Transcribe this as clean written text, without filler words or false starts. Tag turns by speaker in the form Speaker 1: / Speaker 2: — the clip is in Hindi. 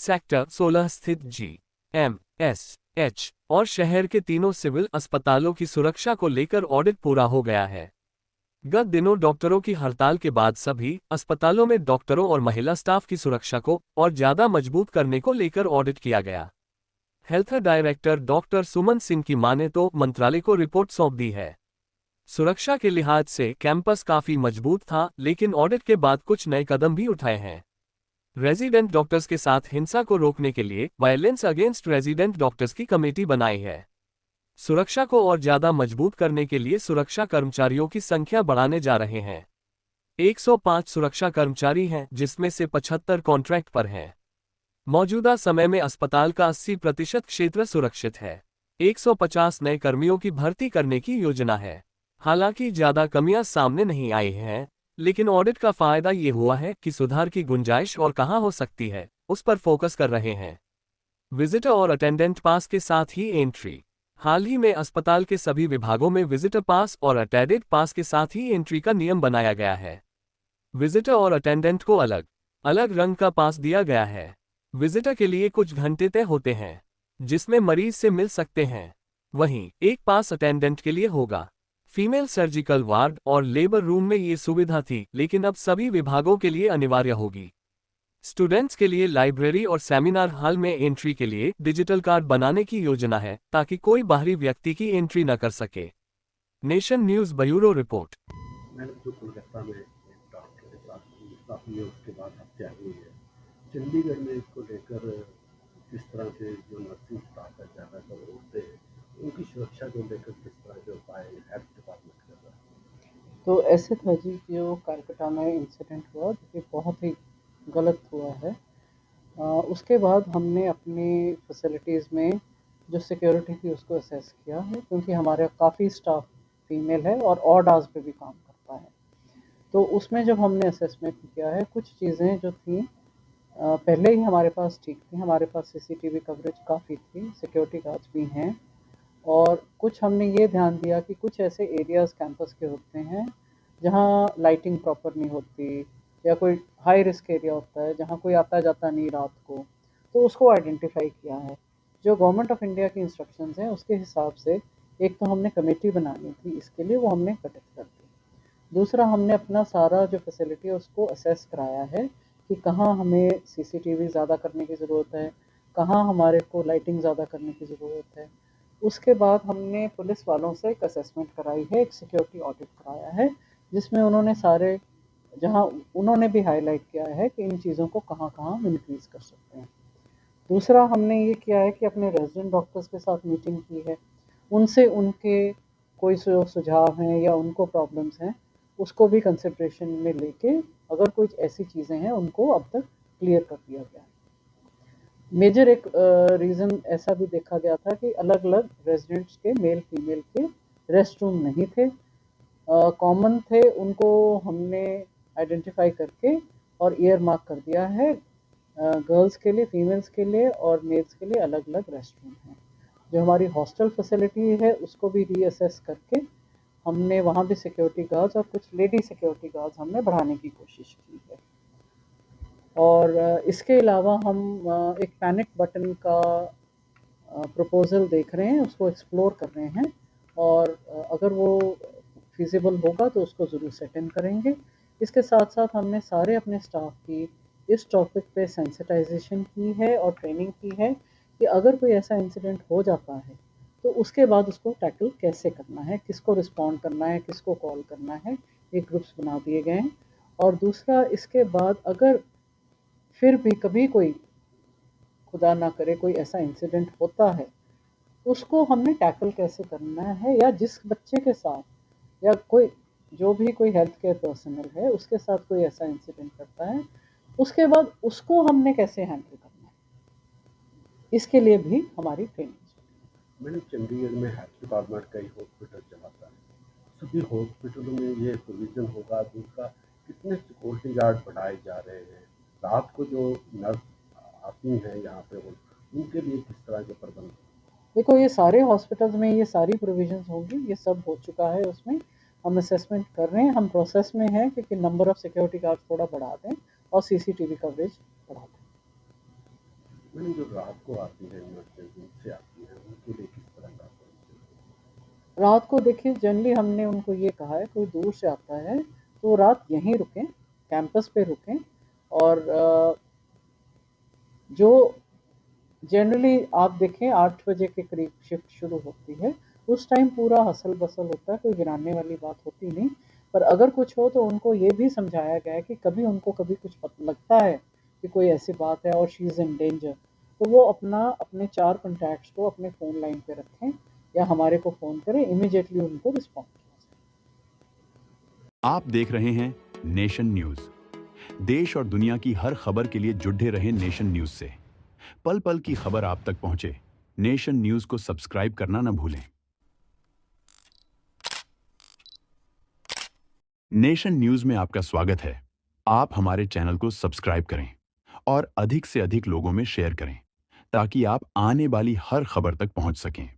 Speaker 1: सेक्टर 16 स्थित GMSH और शहर के तीनों सिविल अस्पतालों की सुरक्षा को लेकर ऑडिट पूरा हो गया है। गत दिनों डॉक्टरों की हड़ताल के बाद सभी अस्पतालों में डॉक्टरों और महिला स्टाफ की सुरक्षा को और ज्यादा मजबूत करने को लेकर ऑडिट किया गया। हेल्थ डायरेक्टर डॉक्टर सुमन सिंह की माने तो मंत्रालय को रिपोर्ट सौंप दी है। सुरक्षा के लिहाज से कैंपस काफी मजबूत था, लेकिन ऑडिट के बाद कुछ नए कदम भी उठाए हैं। रेजिडेंट डॉक्टर्स के साथ हिंसा को रोकने के लिए वायलेंस अगेंस्ट रेजिडेंट डॉक्टर्स की कमेटी बनाई है। सुरक्षा को और ज्यादा मजबूत करने के लिए सुरक्षा कर्मचारियों की संख्या बढ़ाने जा रहे हैं। 105 सुरक्षा कर्मचारी हैं, जिसमें से 75 कॉन्ट्रैक्ट पर हैं। मौजूदा समय में अस्पताल का 80% क्षेत्र सुरक्षित है। 150 नए कर्मियों की भर्ती करने की योजना है। हालांकि ज्यादा कमियां सामने नहीं आई हैं, लेकिन ऑडिट का फायदा ये हुआ है कि सुधार की गुंजाइश और कहां हो सकती है, उस पर फोकस कर रहे हैं। विजिटर और अटेंडेंट पास के साथ ही एंट्री। हाल ही में अस्पताल के सभी विभागों में विजिटर पास और अटेंडेंट पास के साथ ही एंट्री का नियम बनाया गया है। विजिटर और अटेंडेंट को अलग अलग रंग का पास दिया गया है। विजिटर के लिए कुछ घंटे तय होते हैं, जिसमें मरीज से मिल सकते हैं। वहीं एक पास अटेंडेंट के लिए होगा। फीमेल सर्जिकल वार्ड और लेबर रूम में ये सुविधा थी, लेकिन अब सभी विभागों के लिए अनिवार्य होगी। स्टूडेंट्स के लिए लाइब्रेरी और सेमिनार हॉल में एंट्री के लिए डिजिटल कार्ड बनाने की योजना है, ताकि कोई बाहरी व्यक्ति की एंट्री न कर सके। Nation news bureau report.
Speaker 2: मैंने जो कोलकाता में एक डॉक्टर के साथ काफ़ी उसके बाद हत्या हुई है, चंडीगढ़ में इसको लेकर किस तरह से जो नर्सिंग स्टाफ है ज़्यादातर औरतें हैं, उनकी सुरक्षा को लेकर किस तरह के उपाय हेल्थ डिपार्टमेंट कर रहा है?
Speaker 3: तो ऐसे था जी, जो कलकत्ता में इंसिडेंट हुआ, जो कि बहुत ही गलत हुआ है। उसके बाद हमने अपनी फैसिलिटीज़ में जो सिक्योरिटी थी उसको असेस किया है, क्योंकि हमारे काफ़ी स्टाफ फीमेल है और ऑड आवर्स पे भी काम करता है। तो उसमें जब हमने असेसमेंट किया है, कुछ चीज़ें जो थी पहले ही हमारे पास ठीक थी। हमारे पास सीसीटीवी कवरेज काफ़ी थी, सिक्योरिटी गार्ड्स भी हैं, और कुछ हमने ये ध्यान दिया कि कुछ ऐसे एरियाज़ कैंपस के होते हैं जहाँ लाइटिंग प्रॉपर नहीं होती, या कोई हाई रिस्क एरिया होता है जहाँ कोई आता जाता नहीं रात को, तो उसको आइडेंटिफाई किया है। जो गवर्नमेंट ऑफ इंडिया की इंस्ट्रक्शंस हैं उसके हिसाब से एक तो हमने कमेटी बनानी थी, इसके लिए वो हमने गठित कर दी। दूसरा, हमने अपना सारा जो फैसिलिटी है उसको असेस कराया है कि कहाँ हमें सीसीटीवी ज़्यादा करने की ज़रूरत है, कहाँ हमारे को लाइटिंग ज़्यादा करने की ज़रूरत है। उसके बाद हमने पुलिस वालों से एक असेसमेंट कराई है, एक सिक्योरिटी ऑडिट कराया है, जिसमें उन्होंने सारे, जहाँ उन्होंने भी हाईलाइट किया है कि इन चीज़ों को कहाँ कहाँ हम इंक्रीज़ कर सकते हैं। दूसरा, हमने ये किया है कि अपने रेजिडेंट डॉक्टर्स के साथ मीटिंग की है, उनसे उनके कोई सुझाव हैं या उनको प्रॉब्लम्स हैं, उसको भी कंसिड्रेशन में लेके अगर कुछ ऐसी चीज़ें हैं उनको अब तक क्लियर कर दिया गया है। मेजर एक रीज़न ऐसा भी देखा गया था कि अलग अलग रेजिडेंट्स के मेल फीमेल के रेस्ट रूम नहीं थे, कॉमन थे, उनको हमने आइडेंटिफाई करके और ईयर मार्क कर दिया है। गर्ल्स के लिए, फीमेल्स के लिए और मेल्स के लिए अलग अलग रेस्ट रूम हैं। जो हमारी हॉस्टल फैसिलिटी है उसको भी रीअसेस करके हमने वहाँ भी सिक्योरिटी गार्ड्स और कुछ लेडी सिक्योरिटी गार्ड्स हमने बढ़ाने की कोशिश की है। और इसके अलावा हम एक पैनिक बटन का प्रपोज़ल देख रहे हैं, उसको एक्सप्लोर कर रहे हैं, और अगर वो फिजिबल होगा तो उसको ज़रूर सेट इन करेंगे। इसके साथ साथ हमने सारे अपने स्टाफ की इस टॉपिक पे सेंसिटाइजेशन की है और ट्रेनिंग की है कि अगर कोई ऐसा इंसिडेंट हो जाता है तो उसके बाद उसको टैकल कैसे करना है, किसको रिस्पॉन्ड करना है, किसको कॉल करना है, ये ग्रुप्स बना दिए गए हैं। और दूसरा, इसके बाद अगर फिर भी कभी कोई, खुदा ना करे, कोई ऐसा इंसिडेंट होता है, उसको हमने टैकल कैसे करना है, या जिस बच्चे के साथ या कोई जो भी कोई हेल्थ केयर पर्सनल है उसके साथ कोई ऐसा इंसिडेंट करता है, उसके बाद उसको हमने कैसे हैंडल करना है, इसके लिए भी हमारी ट्रेनिंग।
Speaker 2: मैंने चंडीगढ़ में हेल्थ डिपार्टमेंट कई हॉस्पिटल चलाता है, सभी हॉस्पिटलों में ये प्रोविज़न होगा। दूसरा, कितने सिक्योरिटी गार्ड बढ़ाए जा रहे हैं, रात को जो नर्स आती हैं यहाँ पे उनके लिए किस तरह के प्रबंध?
Speaker 3: देखो, ये सारे हॉस्पिटल्स में ये सारी प्रोविजंस होंगी, ये सब हो चुका है। उसमें हम असेसमेंट कर रहे हैं, हम प्रोसेस में हैं कि नंबर ऑफ सिक्योरिटी गार्ड थोड़ा बढ़ा दें और सीसीटीवी कवरेज बढ़ा दें।
Speaker 2: मैंने जो रात को आती है इमरजेंसी दूर से आती है उनके लिए किस तरह का approach है?
Speaker 3: रात को देखिए जनरली हमने उनको ये कहा है कोई दूर से आता है तो रात यहीं रुकें, कैंपस पे रुकें और जो जनरली आप देखें 8 बजे के करीब शिफ्ट शुरू होती है, उस टाइम पूरा हसल-बसल होता है, कोई गिराने वाली बात होती नहीं। पर अगर कुछ हो तो उनको ये भी समझाया गया है कि कभी उनको कभी कुछ लगता है कि कोई ऐसी बात है और शी इज़ इन डेंजर, तो वो अपने 4 कॉन्टैक्ट्स को अपने फ़ोन लाइन पे रखें या हमारे को फ़ोन करें, इमीडिएटली उनको रिस्पॉन्ड किया जाए।
Speaker 4: आप देख रहे हैं नेशन न्यूज। देश और दुनिया की हर खबर के लिए जुड़े रहें नेशन न्यूज से। पल पल की खबर आप तक पहुंचे, नेशन न्यूज को सब्सक्राइब करना न भूलें। नेशन न्यूज में आपका स्वागत है। आप हमारे चैनल को सब्सक्राइब करें और अधिक से अधिक लोगों में शेयर करें ताकि आप आने वाली हर खबर तक पहुंच सकें।